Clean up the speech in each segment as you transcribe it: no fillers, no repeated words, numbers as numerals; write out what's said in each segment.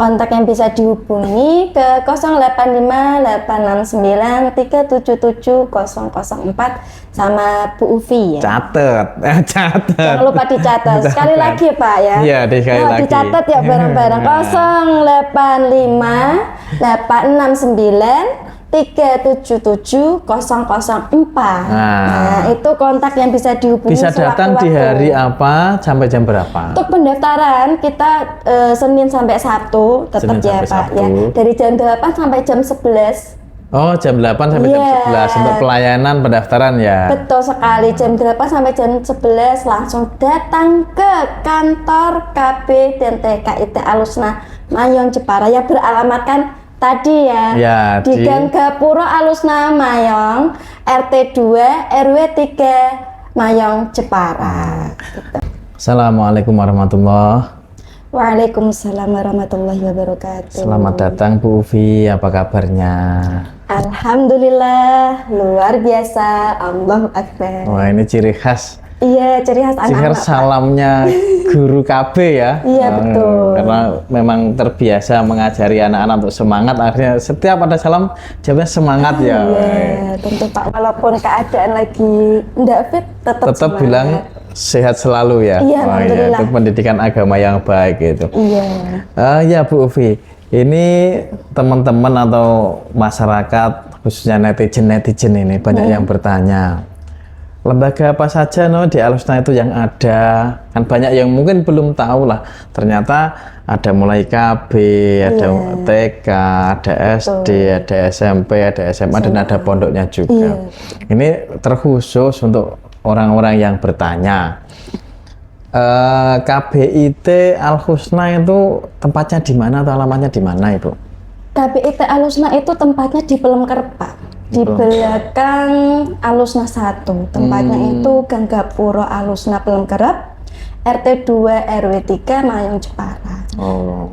Kontak yang bisa dihubungi ke 085869377004 sama Bu Uvi ya. Catet. Jangan lupa dicatat. Sekali lagi Pak ya. Iya, sekali lagi. Dicatat ya bareng-bareng. 085869377004. Nah, itu kontak yang bisa dihubungi. Bisa datang di hari apa sampai jam berapa? Untuk pendaftaran kita Senin sampai Sabtu tetap ya Pak ya. Dari jam 8 sampai jam 11. Oh, jam 8 sampai jam 11 untuk pelayanan pendaftaran ya. Betul sekali, jam 8 sampai jam 11 langsung datang ke kantor KB dan TKIT Alusna Mayong Jepara yang beralamatkan tadi ya, di Gang Gapuro Alusna Mayong, RT 2 RW 3 Mayong Jepara. Gitu. Assalamualaikum warahmatullahi. Waalaikumsalam warahmatullahi wabarakatuh. Selamat datang Bu Uvi, apa kabarnya? Alhamdulillah, luar biasa, Allahu Akbar. Wah, ini ciri khas. Iya, ciri khas anak-anak. Ciri khas salamnya guru KB ya. Iya, betul. Karena memang terbiasa mengajari anak-anak untuk semangat, akhirnya setiap ada salam jawabnya semangat ya. Iya, tentu Pak, walaupun keadaan lagi enggak fit, tetap bilang sehat selalu ya. Iya, alhamdulillah. Itu pendidikan agama yang baik gitu. Iya. Ya Bu Uvi, ini teman-teman atau masyarakat khususnya netizen ini banyak yang bertanya, lembaga apa saja di Alusna itu yang ada? Kan banyak yang mungkin belum tahu lah. Ternyata ada mulai KB, ada TK, ada SD, ada SMP, ada SMA, dan ada pondoknya juga. Ini terkhusus untuk orang-orang yang bertanya, KBIT Al-Husna itu tempatnya di mana atau alamatnya di mana Ibu? KBIT Al-Husna itu tempatnya di Pelemker Pak, di belakang Alusna 1. Tempatnya itu Gang Gapuro Alusna Pelemker, RT 2 RW 3 Mayong Jepara.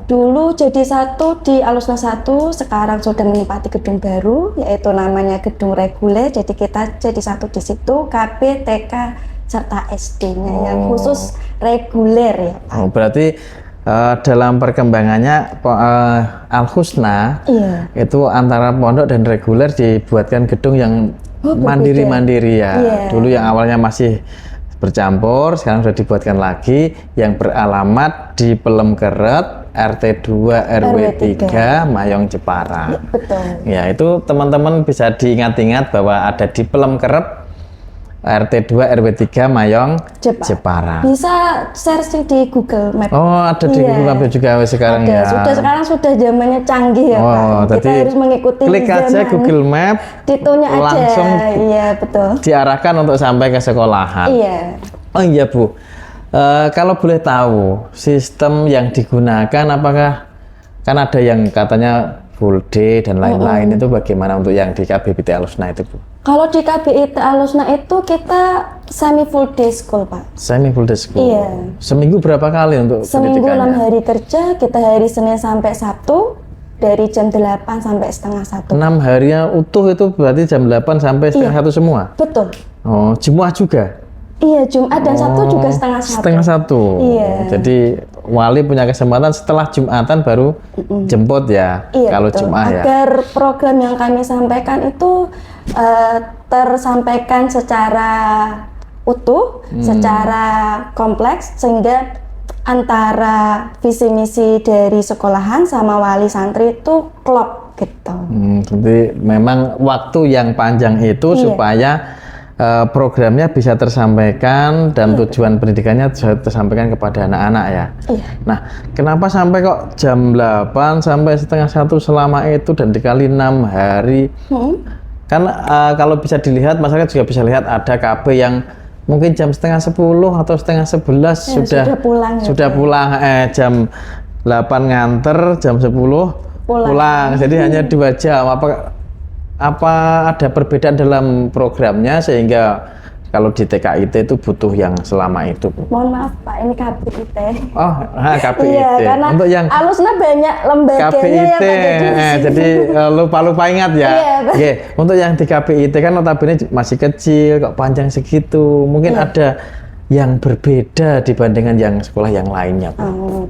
Dulu jadi satu di Alusna 1, sekarang sudah menempati gedung baru, yaitu namanya gedung reguler. Jadi kita jadi satu di situ, KB, TK, serta SD-nya yang khusus reguler ya Pak. Berarti dalam perkembangannya Al-Husna itu antara pondok dan reguler dibuatkan gedung yang mandiri-mandiri ya. Dulu yang awalnya masih bercampur, sekarang sudah dibuatkan lagi yang beralamat di Pelemkeret, RT 2 RW 3 Mayong Jepara. Betul. Ya, itu teman-teman bisa diingat-ingat bahwa ada di Pelemkeret, RT 2 RW 3 Mayong Jepara. Bisa searching di Google Map. Oh, ada di Google Map juga sekarang ya. Sekarang sudah zamannya canggih ya Pak. Kita harus mengikuti klik aja Google Map, ditunya aja. Langsung betul. diarahkan untuk sampai ke sekolahan. Iya. Oh iya Bu, kalau boleh tahu sistem yang digunakan apakah kan ada yang katanya full day dan lain-lain, itu bagaimana untuk yang di KBIT Alusna itu Bu? Kalau di KBIT Alusna itu kita semi full day school Pak. Semi full day school. Iya. Seminggu berapa kali untuk Seminggu pendidikannya? 6 hari kerja, kita hari Senin sampai Sabtu dari jam 8 sampai setengah 1. 6 harinya utuh itu berarti jam 8 sampai setengah 1 semua? Betul. Oh, Jumat juga? Iya, Jumat dan Sabtu juga setengah 1. Setengah 1. Iya. Jadi wali punya kesempatan setelah Jumatan baru jemput ya. Iya, kalau betul. Jumat ya. Agar program yang kami sampaikan itu tersampaikan secara utuh, secara kompleks, sehingga antara visi misi dari sekolahan sama wali santri itu klop gitu. Jadi memang waktu yang panjang itu supaya programnya bisa tersampaikan dan tujuan pendidikannya bisa tersampaikan kepada anak-anak ya. Nah, kenapa sampai kok jam 8 sampai setengah 1 selama itu dan dikali 6 hari? Kan kalau bisa dilihat, masyarakat juga bisa lihat ada KB yang mungkin jam setengah 10 atau setengah 11 sudah pulang, jam 8 nganter, jam 10 pulang. Jadi hanya 2 jam. Apa ada perbedaan dalam programnya sehingga kalau di TKIT itu butuh yang selama itu Bu? Mohon maaf Pak, ini KBIT. Oh, KBIT. Iya, karena untuk yang Alusna banyak lembaganya KBIT, jadi lupa ingat ya. Iya, untuk yang di KBIT kan notabene masih kecil, kok panjang segitu. Mungkin ada yang berbeda dibandingkan yang sekolah yang lainnya Bu.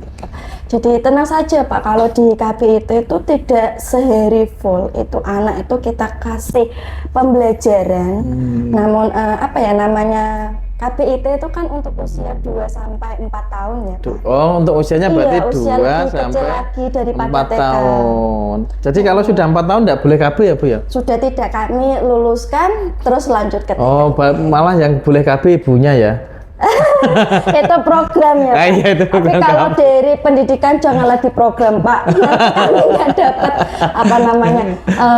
Jadi tenang saja Pak, kalau di KBIT itu tidak sehari full, itu anak itu kita kasih pembelajaran. Namun apa ya namanya, KBIT itu kan untuk usia 2 sampai 4 tahun ya Pak. Oh, untuk usianya berarti Iya, usia 2 lebih kecil sampai lagi daripada 4 TK. tahun. Jadi kalau sudah 4 tahun enggak boleh KB ya Bu ya? Sudah tidak, kami luluskan terus lanjut ke TK. Oh, malah yang boleh KB ibunya ya? Itu program ya Pak. Iya, itu Tapi program kalau dari pendidikan janganlah di program Pak. Kami nggak dapat apa namanya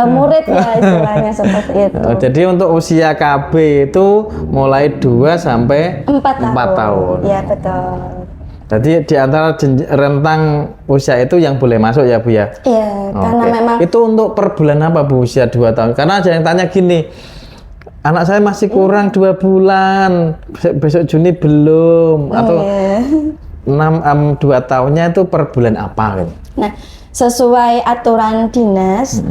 murid ya istilahnya seperti itu. Oh, jadi untuk usia KB itu mulai 2 sampai 4 tahun. Iya betul. Jadi di antara rentang usia itu yang boleh masuk ya Bu ya? Iya, karena Oke. memang Itu untuk per bulan apa Bu usia 2 tahun? Karena ada yang tanya gini, anak saya masih kurang 2 bulan, besok Juni belum, atau 2 tahunnya itu per bulan apa gitu? Nah, sesuai aturan dinas,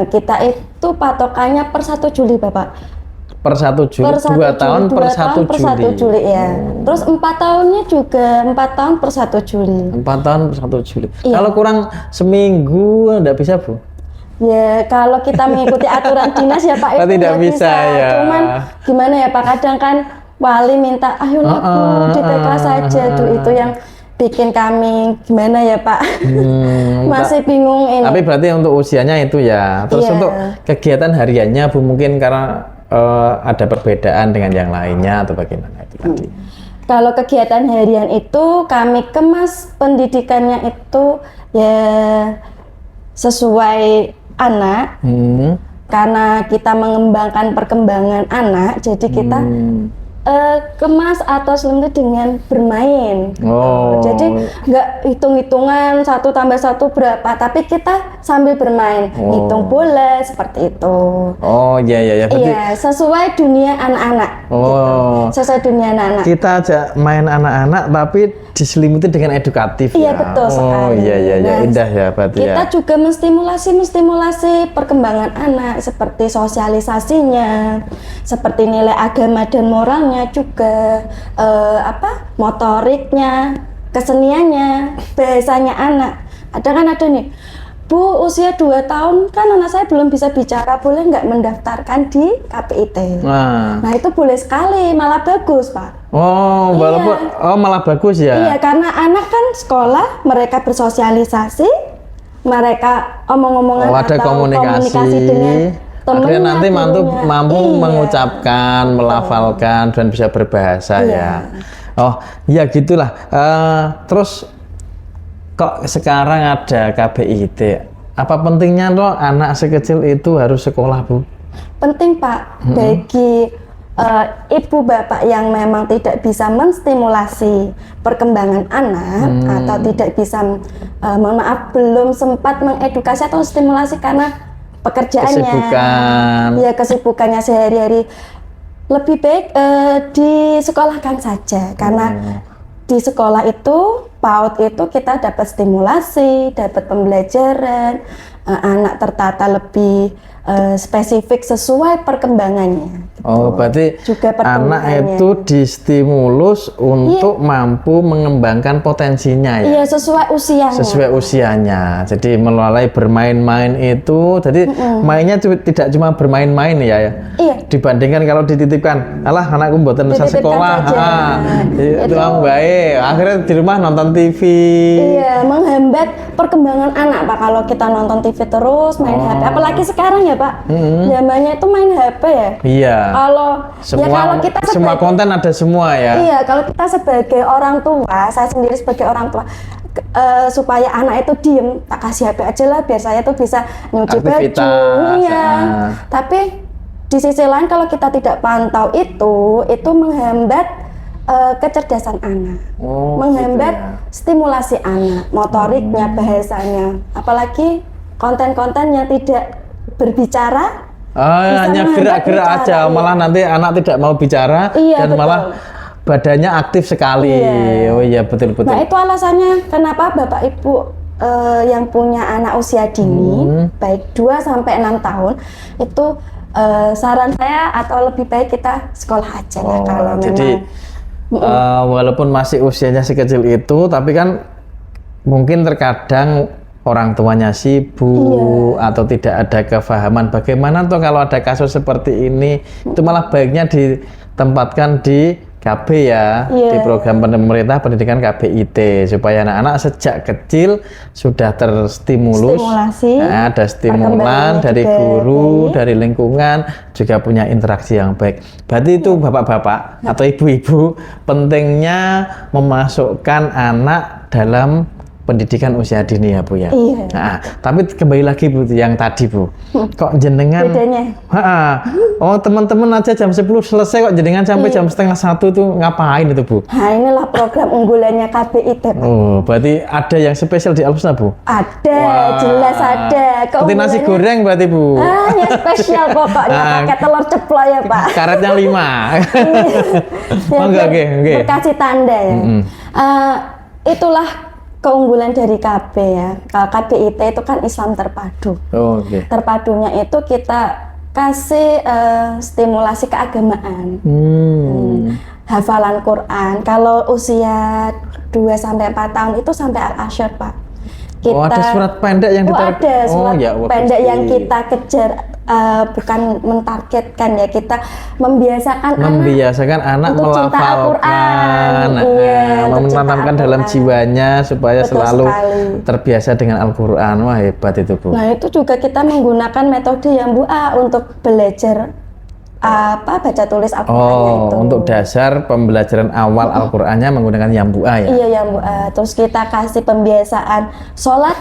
kita itu patokannya per 1 Juli Bapak. Per 1 Juli, Per 2 tahun per 1 per Juli. 1 Juli ya. Terus 4 tahunnya juga 4 tahun per 1 Juli. 4 tahun per 1 Juli. Iya. Kalau kurang seminggu enggak bisa Bu? Ya kalau kita mengikuti aturan dinas ya Pak, Oh, itu tidak nggak bisa, ya. Cuman gimana ya Pak, kadang kan wali minta ayolah Bu di TK saja tuh, itu yang bikin kami gimana ya Pak. Masih bingung ini. Tapi berarti untuk usianya itu ya. Terus Iya. untuk kegiatan hariannya Bu mungkin karena ada perbedaan dengan yang lainnya atau bagaimana itu tadi? Kalau kegiatan harian itu kami kemas pendidikannya itu ya sesuai anak. Karena kita mengembangkan perkembangan anak, jadi kita kemas atau selimut dengan bermain. Oh. Jadi nggak hitung-hitungan 1 tambah 1 berapa, tapi kita sambil bermain, hitung bola seperti itu. Oh iya iya ya. Berarti Iya, sesuai dunia anak-anak. Oh. Sesuai dunia anak-anak. kita ajak main anak-anak tapi diselimuti dengan edukatif Iya, ya. betul Oh sekali. iya iya ya, Nah, indah ya berarti Kita ya. juga menstimulasi perkembangan anak seperti sosialisasinya, seperti nilai agama dan moralnya juga, motoriknya, keseniannya, bahasanya anak. Ada nih, Bu, usia 2 tahun kan anak saya belum bisa bicara, boleh nggak mendaftarkan di KPIT? Nah. Nah itu boleh sekali, malah bagus Pak. Oh, walaupun malah bagus ya. Iya, karena anak kan sekolah, mereka bersosialisasi, mereka omong-omongan Ada atau komunikasi dengan temennya, akhirnya nanti mampu Iya. mengucapkan, melafalkan dan bisa berbahasa Iya. ya. Oh, ya gitulah. Terus kok sekarang ada KBIT? Apa pentingnya loh anak sekecil itu harus sekolah, Bu? Penting Pak, bagi ibu bapak yang memang tidak bisa menstimulasi perkembangan anak atau tidak bisa, mohon maaf, belum sempat mengedukasi atau stimulasi karena pekerjaannya, Kesibukan. ya kesibukannya sehari-hari, lebih baik disekolahkan saja karena di sekolah itu PAUD itu kita dapat stimulasi, dapat pembelajaran, anak tertata lebih spesifik sesuai perkembangannya. Oh, berarti Juga anak perkembangannya. itu distimulus untuk mampu mengembangkan potensinya ya. Iya, sesuai usianya. Sesuai usianya. Jadi melalui bermain-main itu, jadi mainnya tidak cuma bermain-main ya. Iya. Dibandingkan kalau dititipkan, alah anakku mboten bisa Dititipkan sekolah, saja. itu baik. Akhirnya di rumah nonton TV. Iya, menghambat perkembangan anak Pak kalau kita nonton TV terus, main HP. Apalagi sekarang ya Pak, zamannya itu main HP ya. Iya. Kalau kalau kita semua sebagai- konten ada semua ya. Iya, kalau kita sebagai orang tua, saya sendiri sebagai orang tua, supaya anak itu diem, tak kasih HP aja lah, biar saya tuh bisa nyuci baju. Aktivitas, Iya. Tapi di sisi lain kalau kita tidak pantau itu menghambat kecerdasan anak, Oh, menghambat gitu ya. stimulasi anak, motoriknya, bahasanya, apalagi konten-konten yang tidak berbicara. Bisa Hanya menghambat gerak-gerak bicara, aja, iya. malah nanti anak tidak mau bicara Iya, dan betul. malah badannya aktif sekali. Iya. Oh iya betul-betul. Nah itu alasannya kenapa Bapak Ibu yang punya anak usia dini, baik 2 sampai 6 tahun, itu saran saya atau lebih baik kita sekolah aja lah kalau jadi memang. walaupun masih usianya sekecil itu, tapi kan mungkin terkadang orang tuanya sibuk atau tidak ada kefahaman bagaimana tuh kalau ada kasus seperti ini, itu malah baiknya ditempatkan di KB ya, di program pemerintah pendidikan KBIT, supaya anak-anak sejak kecil sudah terstimulus, ada stimulan dari guru, dari lingkungan, juga punya interaksi yang baik. Berarti itu bapak-bapak atau ibu-ibu pentingnya memasukkan anak dalam pendidikan usia dini ya Bu ya. Iya. Nah, tapi kembali lagi Bu yang tadi Bu, kok jenengan? Bedanya? Oh teman-teman aja jam 10 selesai kok jenengan sampai jam setengah 1 tuh ngapain itu Bu? Nah inilah program unggulannya KBIT Pak. Oh berarti ada yang spesial di Al-Husna Bu? Ada, jelas ada. Seperti nasi goreng berarti Bu? Ya spesial pokoknya pakai telur ceplok ya Pak. Karetnya 5. Oke. Berkasih tanda ya. Itulah keunggulan dari KB ya. Kalau KBIT itu kan Islam terpadu. Terpadunya itu kita kasih stimulasi keagamaan. Hafalan Quran. Kalau usia 2-4 tahun itu sampai Al-Asyr Pak. Ada surat pendek yang ada surat pendek yang kita kejar, bukan mentargetkan ya, kita membiasakan anak untuk melafalkan, menanamkan dalam jiwanya supaya selalu terbiasa dengan Al-Quran. Wah hebat itu Bu. Nah itu juga kita menggunakan metode Yambu'a untuk belajar baca tulis Al-Qur'annya itu. Untuk dasar pembelajaran awal Al-Qur'annya menggunakan Yambu'a ya? Iya Yambu'a. Terus kita kasih pembiasaan sholat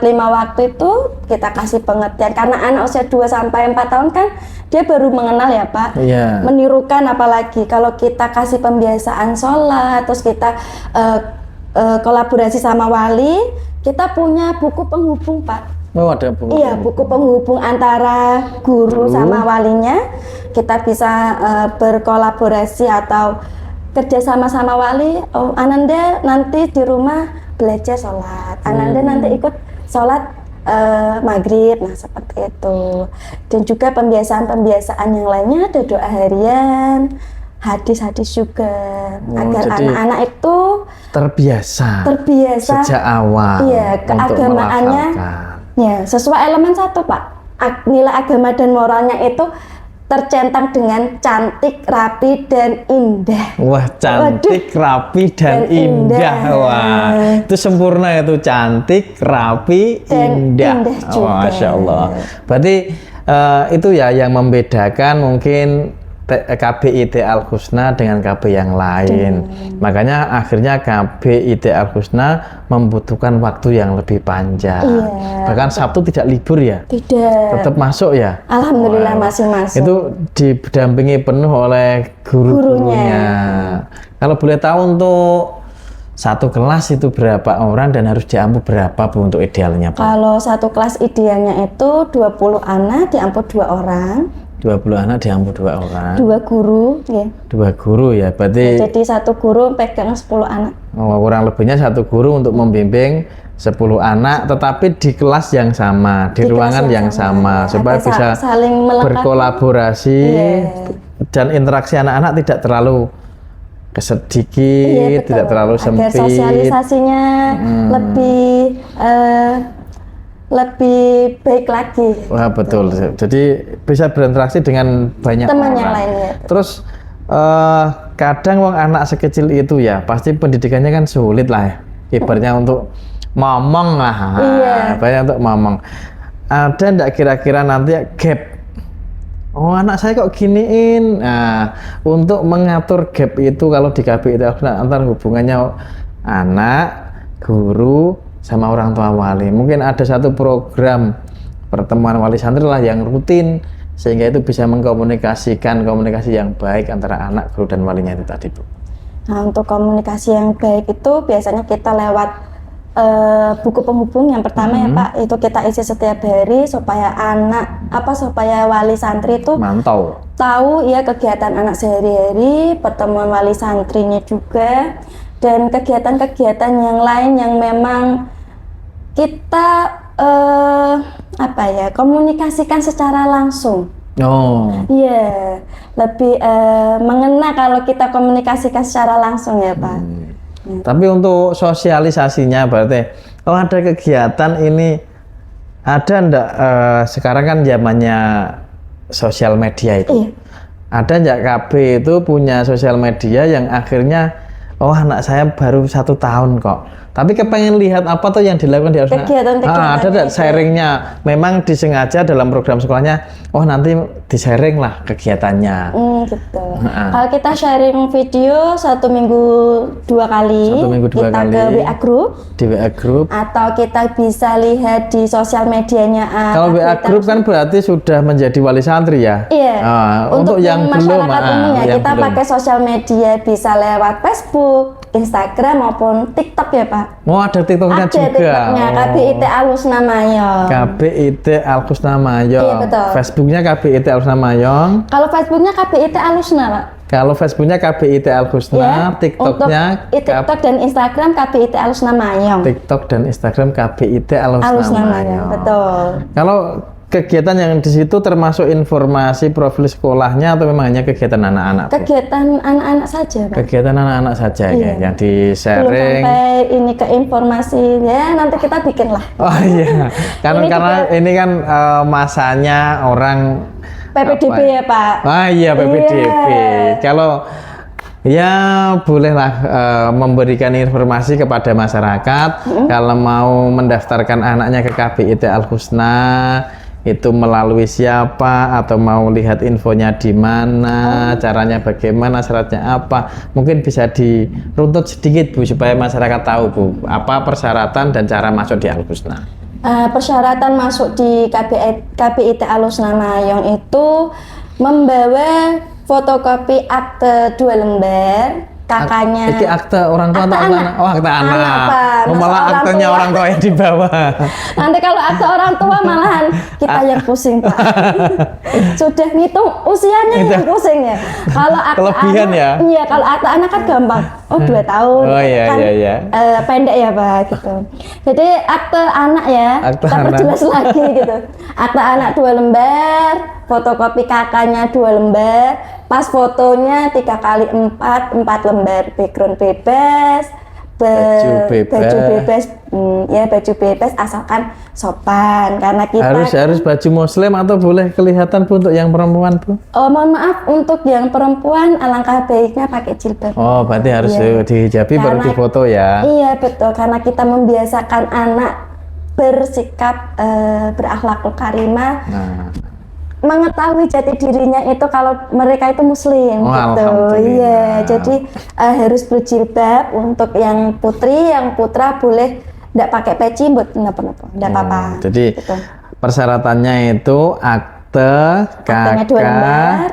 5 waktu itu kita kasih pengertian, karena anak usia 2-4 tahun kan dia baru mengenal ya Pak. Iya. Menirukan, apalagi kalau kita kasih pembiasaan sholat, terus kita kolaborasi sama wali, kita punya buku penghubung Pak. Ada buku. Iya, buku penghubung antara guru sama walinya. Kita bisa berkolaborasi atau kerja sama wali. Oh, Ananda nanti di rumah belajar sholat. Ananda nanti ikut sholat maghrib. Nah, seperti itu. Dan juga pembiasaan-pembiasaan yang lainnya, ada doa harian, hadis-hadis juga, agar anak-anak itu terbiasa sejak awal. Iya, keagamaannya. Ya, sesuai elemen 1 Pak. Nilai agama dan moralnya itu tercentang dengan cantik, rapi, dan indah. Wah, cantik, rapi, dan indah. Wah, itu sempurna itu, cantik, rapi, dan indah. Masya Allah. Berarti itu ya yang membedakan mungkin KBIT Al-Husna dengan KB yang lain. Makanya akhirnya KBIT Al-Husna membutuhkan waktu yang lebih panjang. Bahkan Sabtu tidak libur ya? Tidak. Tetap masuk ya? Alhamdulillah masih masuk. Itu didampingi penuh oleh gurunya. Kalau boleh tahu untuk satu kelas itu berapa orang dan harus diampu berapa Bu untuk idealnya? Kalau satu kelas idealnya itu 20 anak diampu 2 orang. 20 anak diampu 2 orang. 2 guru, ya. 2 guru ya, berarti. Jadi 1 guru pegang 10 anak. Kurang lebihnya 1 guru untuk membimbing 10 anak, tetapi di kelas yang sama, di ruangan yang sama, supaya bisa saling berkolaborasi dan interaksi anak-anak tidak terlalu kesedikit, tidak terlalu sempit. Agar sosialisasinya lebih baik lagi. Wah betul. Jadi bisa berinteraksi dengan banyak teman orang. Yang lainnya. Terus kadang wong anak sekecil itu ya pasti pendidikannya kan sulit lah ya. Ibaratnya untuk ngomong lah. Banyak untuk ngomong. Ada enggak kira-kira nanti gap? Oh anak saya kok giniin. Nah, untuk mengatur gap itu kalau di KB itu antar hubungannya anak, guru, sama orang tua wali. Mungkin ada satu program pertemuan wali santri lah yang rutin sehingga itu bisa mengkomunikasikan komunikasi yang baik antara anak, guru dan walinya itu tadi Bu. Nah untuk komunikasi yang baik itu biasanya kita lewat buku penghubung yang pertama ya Pak, itu kita isi setiap hari supaya supaya wali santri itu mantau tahu ya kegiatan anak sehari-hari, pertemuan wali santrinya juga, dan kegiatan-kegiatan yang lain yang memang kita komunikasikan secara langsung. Lebih mengena kalau kita komunikasikan secara langsung ya Pak. Tapi untuk sosialisasinya berarti kalau ada kegiatan ini ada ndak sekarang kan zamannya sosial media itu. Iya. Ada ndak KB itu punya sosial media yang akhirnya oh anak saya baru 1 tahun kok. Tapi kepengen lihat apa tuh yang dilakukan di Alusna. Ada ndak sharingnya? Memang disengaja dalam program sekolahnya. Oh nanti di-sharing lah kegiatannya. Gitu. Kalau kita sharing video 1 minggu 2 kali. 1 minggu 2 kita kali. ke WA group. Di WA group. Atau kita bisa lihat di sosial medianya. Kalau WA group kan berarti sudah menjadi wali santri ya? Iya. Untuk yang belum, umumnya kita pakai sosial media bisa lewat Facebook, Instagram maupun TikTok ya Pak. Oh ada TikToknya juga. Ada TikToknya KBIT Alusna Mayong. KBIT Alusna Mayong. Iya betul. Facebooknya KBIT Alusna Mayong. Kalau Facebooknya KBIT Alusna Pak. Kalau Facebooknya KBIT Alusna, ya, TikToknya TikTok dan Instagram KBIT Alusna Mayong. TikTok dan Instagram KBIT Alusna Mayong. Betul. Kalau kegiatan yang di situ termasuk informasi profil sekolahnya atau memang hanya kegiatan anak-anak? Kegiatan anak-anak saja, Pak. Kegiatan anak-anak saja ya, yang di-sharing. Belum sampai ini ke informasi ya, nanti kita bikin lah. Oh iya, karena ini kan masanya orang PPDB ya Pak. Iya PPDB. Kalau ya bolehlah memberikan informasi kepada masyarakat kalau mau mendaftarkan anaknya ke KBIT Al-Husna itu melalui siapa atau mau lihat infonya di mana, caranya bagaimana, syaratnya apa, mungkin bisa diruntut sedikit Bu supaya masyarakat tahu Bu apa persyaratan dan cara masuk di Al-Husna. Persyaratan masuk di KBIT Alusna Mayong itu membawa fotokopi akte 2 lembar, kakaknya. Ini akte orang tua atau anak? Oh akte anak. Malah aktenya orang tua yang dibawa. Nanti kalau akte orang tua malahan kita yang pusing Pak. Sudah ngitung usianya yang pusing ya. Kalau akte kelebihan anak, ya. Iya kalau akte anak kan gampang. Oh 2 tahun. Oh iya kan, iya. Pendek ya Pak gitu. Jadi akte anak ya. Akte kita perjelas lagi gitu. Akte anak 2 lembar, fotokopi kakaknya 2 lembar, pas fotonya 3x4 lembar, background bebas, baju bebas, ya baju bebas asalkan sopan karena kita harus baju muslim atau boleh kelihatan Bu untuk yang perempuan Bu? Oh mohon maaf untuk yang perempuan alangkah baiknya pakai jilbab. Oh berarti harus dihijabi baru difoto ya? Iya betul karena kita membiasakan anak bersikap berakhlakul karimah. Mengetahui jati dirinya itu kalau mereka itu muslim gitu. Iya, jadi harus berjilbab untuk yang putri, yang putra boleh enggak pakai peci buat enggak apa-apa. Jadi gitu. Persyaratannya itu akte, kakak,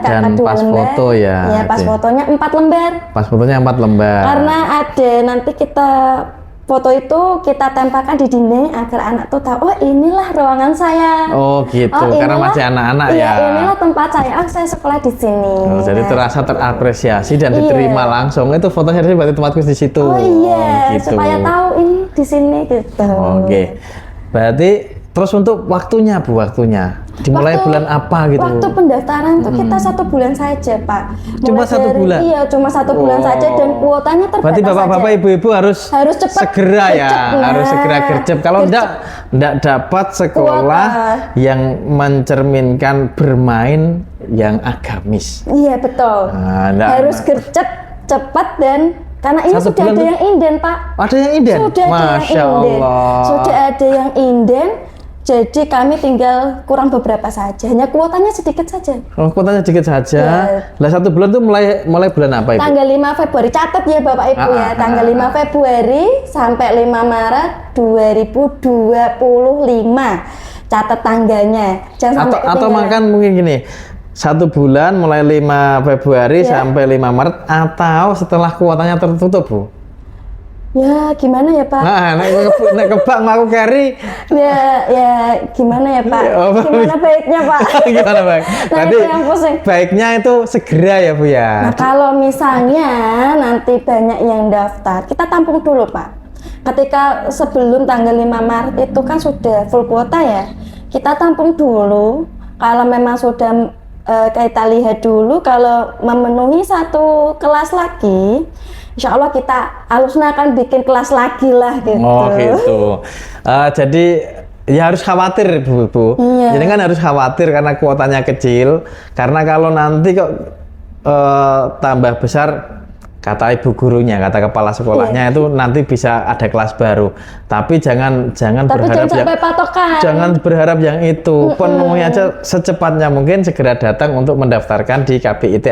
dan pas foto ya. Iya, pas fotonya 4 lembar. Pas fotonya 4 lembar. Karena ada nanti kita foto itu kita tempelkan di dinding agar anak tuh tahu, oh inilah ruangan saya. Oh gitu, karena masih anak-anak ya. Inilah tempat saya, saya sekolah di sini. Jadi terasa terapresiasi dan diterima langsung. Itu fotonya berarti tempatku di situ. Oh iya, gitu. Supaya tahu ini di sini gitu. Oke, berarti terus untuk waktunya Bu, dimulai bulan apa gitu? Waktu pendaftaran tuh kita 1 bulan saja Pak. Cuma 1 bulan? Iya, cuma 1 bulan saja dan kuotanya terbatas. Berarti bapak-bapak, ibu-ibu harus cepat segera ya, harus segera gercep. Kalau enggak dapat sekolah yang mencerminkan bermain yang agamis. Iya betul. Harus gercep, cepat dan karena ini sudah ada yang inden Pak. Ada yang inden? Sudah ada yang inden. Sudah ada yang inden. Jadi kami tinggal kurang beberapa saja, hanya kuotanya sedikit saja. Oh, kuotanya sedikit saja. Lah 1 bulan itu mulai bulan apa Ibu? Tanggal 5 Februari, catat ya Bapak Ibu ya. Tanggal 5 Februari sampai 5 Maret 2025. Catat tanggalnya. Jangan sampai atau makan mungkin gini. 1 bulan mulai 5 Februari sampai 5 Maret atau setelah kuotanya tertutup Bu? Ya gimana ya Pak? Nek kebak mau carry. Ya gimana ya Pak? Gimana baiknya Pak? Gimana Bang? Nanti yang pusing. Baiknya itu segera ya Bu ya. Nah kalau misalnya nanti banyak yang daftar, kita tampung dulu Pak. Ketika sebelum tanggal 5 Maret itu kan sudah full kuota ya. Kita tampung dulu. Kalau memang sudah kita lihat dulu kalau memenuhi 1 kelas lagi insya Allah kita Alusna akan bikin kelas lagi lah gitu. Oh gitu. Jadi ya harus khawatir Bu. Iya. Jadi kan harus khawatir karena kuotanya kecil. Karena kalau nanti kok tambah besar, kata ibu gurunya, kata kepala sekolahnya itu nanti bisa ada kelas baru. Tapi jangan berharap sampai patokan. Jangan berharap yang itu. Penuhi aja secepatnya mungkin, segera datang untuk mendaftarkan di KBIT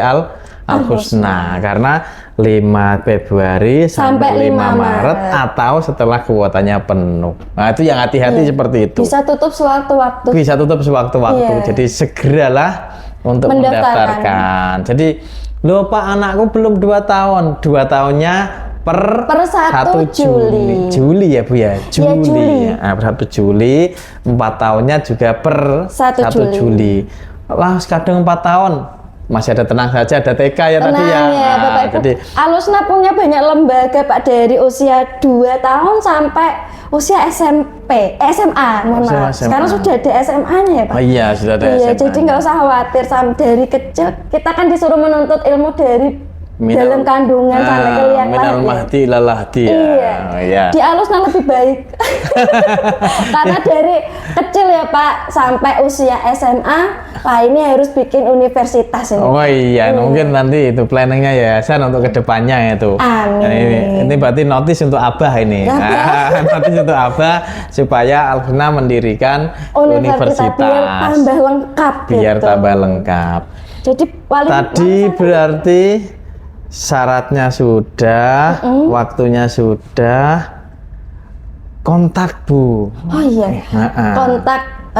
Al-Husna karena 5 Februari sampai 5 Maret atau setelah kuotanya penuh. Nah, itu yang hati-hati seperti itu. Bisa tutup sewaktu-waktu. Bisa tutup sewaktu-waktu. Jadi segeralah untuk mendaftarkan. Jadi, loh Pak, anakku belum 2 tahun. 2 tahunnya per 1 Juli. Juli ya Bu ya? Juli. Nah, per 1 Juli. 4 tahunnya juga per 1 Juli. Wah, kadang 4 tahun. Masih ada, tenang saja, ada TK ya tadi ya. Ya Bapak Ibu. Jadi Alusna punya banyak lembaga Pak, dari usia 2 tahun sampai usia SMA. Sekarang sudah ada SMA-nya ya Pak. Oh iya, sudah ada SMA. Jadi nggak usah khawatir, dari kecil kita kan disuruh menuntut ilmu dari dalam kandungan sampai ke liang minal mahdi ilal lahdi ya. Iya. Di Alusna lebih baik. Karena dari kecil ya Pak sampai usia SMA, Pak ini harus bikin universitas ini. Oh iya, mungkin nanti itu planningnya yayasan untuk kedepannya itu. Amin. Nah, ini berarti notis untuk Abah ini. Notis untuk Abah supaya Al-Husna mendirikan universitas. Biar tambah lengkap. Biar tambah lengkap. Jadi tadi berarti syaratnya sudah, waktunya sudah, kontak Bu. Oh iya, kontak.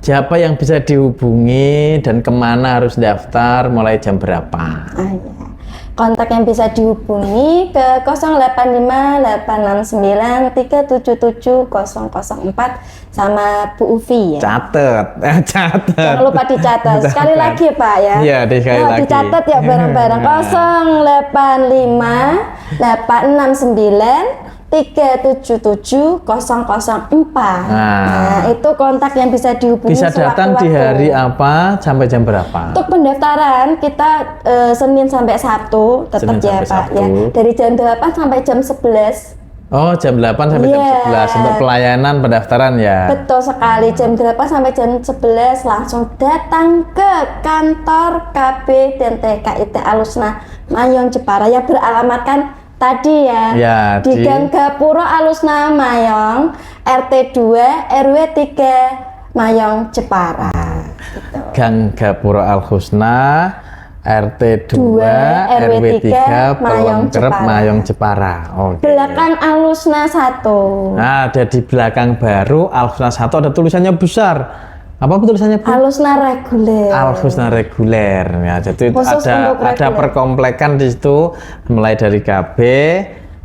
Siapa yang bisa dihubungi dan kemana harus daftar, mulai jam berapa? Iya. Kontak yang bisa dihubungi ke 085869377004 sama Bu Uvi ya. Catet. Jangan lupa dicatat. Sekali lagi ya Pak ya. Iya, sekali lagi. Dicatat ya bareng-bareng. 0859867004. Nah, itu kontak yang bisa dihubungi. Bisa datang di hari apa sampai jam berapa? Untuk pendaftaran kita Senin sampai Sabtu tetap ya Pak ya. Dari jam 8 sampai jam 11. Oh, jam 8 sampai jam 11 untuk pelayanan pendaftaran ya. Betul sekali, jam 8 sampai jam 11 langsung datang ke kantor KB dan TKIT Alusna Mayong Jepara yang beralamatkan tadi ya, di Gang Gapuro Alusna Mayong, RT 2 RW 3 Mayong Jepara. Gitu. Gang Gapuro Al-Husna RT 2 RW 3 Pelengkerep Mayong Jepara. Oke. Belakang Alusna 1. Nah, ada di belakang baru Al-Husna 1 ada tulisannya besar. Apa tulisannya? Alusna reguler. Al-Husna reguler. Ya, jadi ada perkomplekan di situ mulai dari KB,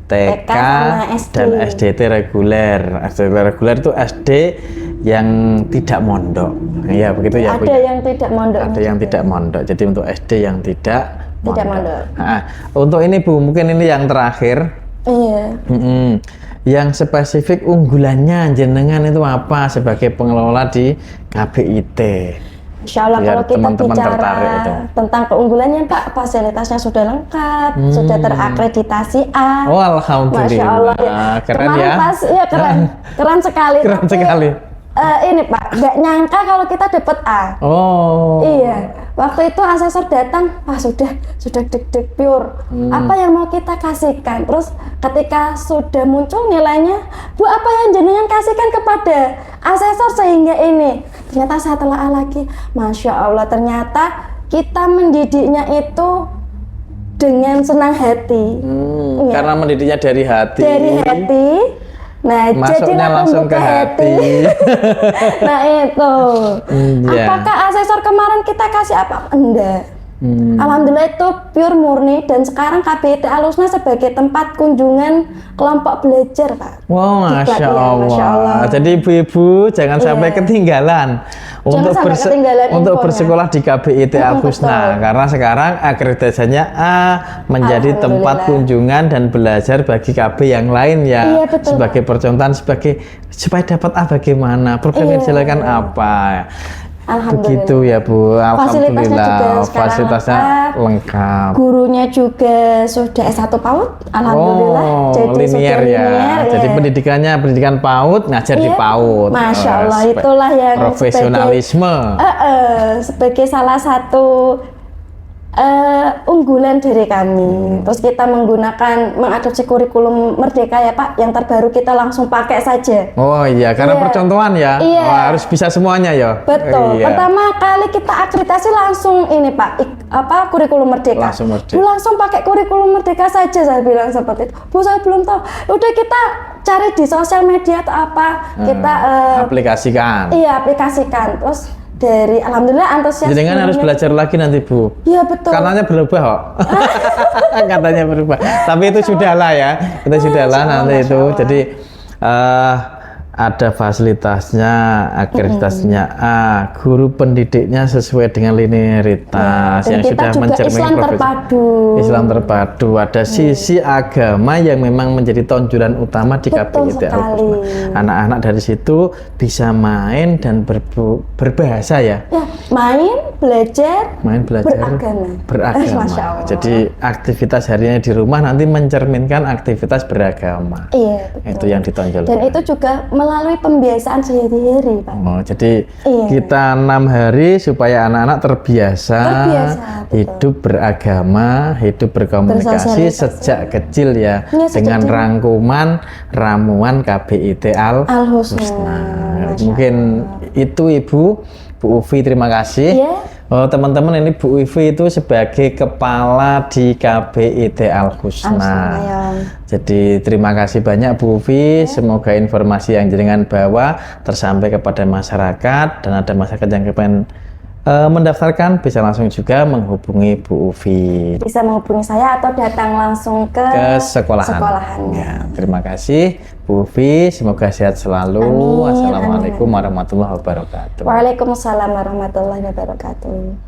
TK dan SDT reguler. SDT reguler itu SD yang tidak mondok. Iya, begitu ya. Ada yang tidak mondok. Ada yang tidak mondok. Jadi untuk SD yang tidak mondok. Nah, untuk ini Bu, mungkin ini yang terakhir. Iya. Yang spesifik unggulannya jenengan itu apa sebagai pengelola di KBIT? Insya Allah kalau kita bicara tentang keunggulannya Pak, fasilitasnya sudah lengkap, sudah terakreditasi A. Oh alhamdulillah. Masya Allah ya. Keren ya. Keren sekali. Keren sekali. Ini Pak, nggak nyangka kalau kita dapat A. Oh. Iya. Waktu itu asesor datang, wah sudah deg-deg pure. Apa yang mau kita kasihkan? Terus ketika sudah muncul nilainya, Bu apa yang jenengan kasihkan kepada asesor sehingga ini? Ternyata saya telah lagi, Masya Allah ternyata kita mendidiknya itu dengan senang hati. Ya. Karena mendidiknya dari hati. Dari hati. Nah, masuknya langsung ke hati. Nah itu. Apakah asesor kemarin kita kasih apa? Enggak. Alhamdulillah itu pure murni dan sekarang KBIT Alusna sebagai tempat kunjungan kelompok belajar Pak. Wow, Masya Allah. Jadi ibu-ibu jangan sampai ketinggalan untuk bersekolah di KBIT Al-Husna karena sekarang akreditasinya A menjadi tempat kunjungan dan belajar bagi KB yang lain ya. Iya, sebagai percontohan supaya dapat A bagaimana, program yang dijalankan apa. Alhamdulillah. Begitu ya Bu. Fasilitasnya juga Alhamdulillah. sekarang Fasilitasnya lengkap. Gurunya juga sudah S1 PAUD, alhamdulillah. Oh, Jadi linier sudah ya. linier, Jadi ya. pendidikannya pendidikan PAUD, ngajar di Iya. PAUD. Masya Allah, Sebagai itulah yang profesionalisme. sebagai salah satu unggulan dari kami. Terus kita mengadopsi kurikulum Merdeka ya Pak, yang terbaru kita langsung pakai saja. Oh iya, karena Iya. percontohan ya. Iya. Wah, harus bisa semuanya ya. Betul. Iya. Pertama kali kita akreditasi langsung ini Pak, kurikulum Merdeka. Langsung Merdeka. Bu, langsung pakai kurikulum Merdeka saja, saya bilang seperti itu. Bu, saya belum tahu. Udah kita cari di sosial media atau apa, kita aplikasikan. iya aplikasikan. Terus dari alhamdulillah antusias. Jadi kan harus belajar lagi nanti Bu. Iya betul. Katanya berubah kok. Katanya berubah. Tapi itu sudahlah ya. Itu sudahlah nanti itu. Jadi ada fasilitasnya, akreditasinya A, guru pendidiknya sesuai dengan linearitas Dan yang kita sudah juga mencerminkan Islam terpadu. Islam terpadu. Ada sisi agama yang memang menjadi tonjolan utama di Betul KPIT sekali. Anak-anak dari situ bisa main dan berbahasa ya. Ya, belajar, Beragama. Masya Allah. Jadi aktivitas harinya di rumah nanti mencerminkan aktivitas beragama. Iya, betul. Itu yang ditonjolkan. Dan itu juga melalui pembiasaan sehari-hari, Pak. Oh, jadi Iya. kita 6 hari supaya anak-anak terbiasa betul. hidup beragama, hidup berkomunikasi Bersosialisasi. sejak kecil ya, Iya, sejak dengan dini. rangkuman ramuan KPIT Al-Husna. Mungkin itu Ibu, Bu Uvi, terima kasih. Iya. Oh, teman-teman, ini Bu Uvi itu sebagai kepala di KPIT Al-Husna. Ya. Jadi terima kasih banyak Bu Uvi. Semoga informasi yang jenengan bawa tersampai kepada masyarakat, dan ada masyarakat yang pengen mendaftarkan bisa langsung juga menghubungi Bu Uvi Bisa menghubungi saya atau datang langsung ke sekolahannya. sekolahannya. Terima kasih Bu Uvi, semoga sehat selalu. Amin, Assalamualaikum warahmatullahi wabarakatuh. Waalaikumsalam warahmatullahi wabarakatuh.